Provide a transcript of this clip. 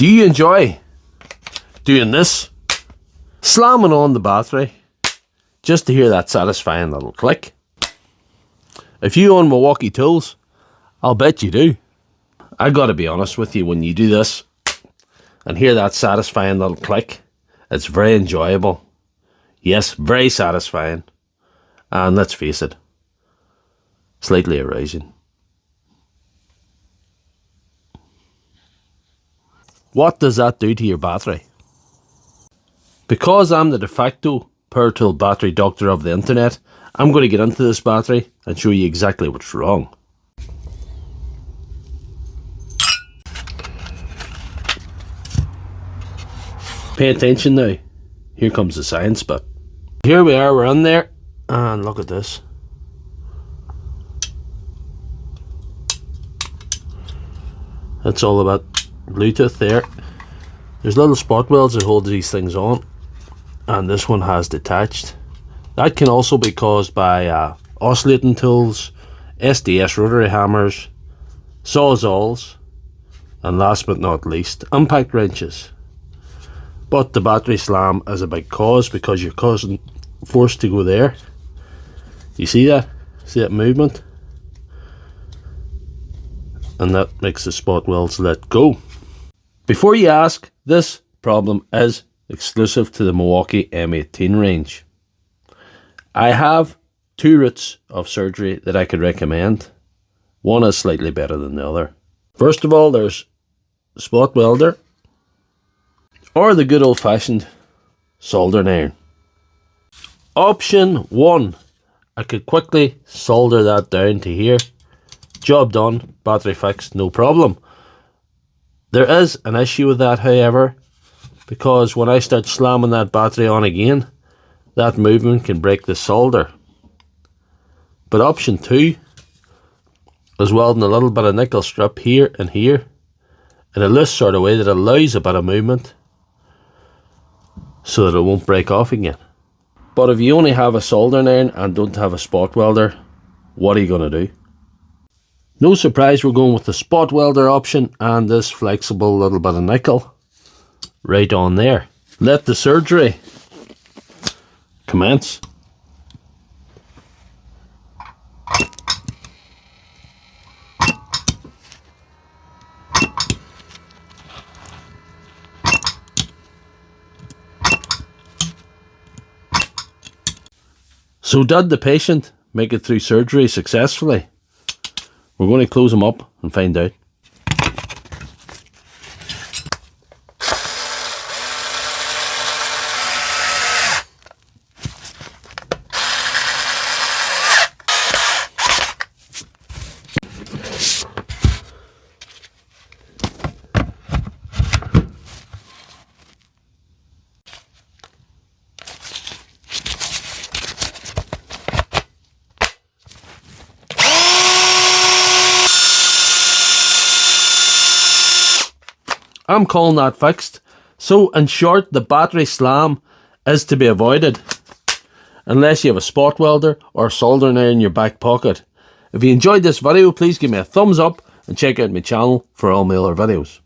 Do you enjoy doing this? Slamming on the battery just to hear that satisfying little click? If you own Milwaukee tools, I'll bet you do. I gotta be honest with you, when you do this and hear that satisfying little click, it's very enjoyable. Yes, very satisfying. And let's face it, slightly arousing. What does that do to your battery? Because I'm the de facto power tool battery doctor of the internet, I'm going to get into this battery and show you exactly what's wrong. Pay attention now. Here comes the science bit. Here we are, we're in there, and look at this. That's all about Bluetooth there. There's little spot welds that hold these things on, and this one has detached. That can also be caused by oscillating tools, SDS rotary hammers, sawzalls, and last but not least, impact wrenches. But the battery slam is a big cause because you're causing force to go there. You see that? See that movement? And that makes the spot welds let go. Before you ask, this problem is exclusive to the Milwaukee M18 range. I have two routes of surgery that I could recommend. One is slightly better than the other. First of all, there's spot welder or the good old-fashioned soldering iron. Option 1, I could quickly solder that down to here. Job done, battery fixed, no problem. There is an issue with that, however, because when I start slamming that battery on again, that movement can break the solder. But option 2 is welding a little bit of nickel strip here and here in a loose sort of way that allows a bit of movement so that it won't break off again. But if you only have a soldering iron and don't have a spot welder, what are you going to do? No surprise, we're going with the spot welder option and this flexible little bit of nickel right on there. Let the surgery commence. So did the patient make it through surgery successfully? We're going to close them up and find out. I'm calling that fixed. So in short, the battery slam is to be avoided unless you have a spot welder or a soldering iron in your back pocket. If you enjoyed this video, please give me a thumbs up and check out my channel for all my other videos.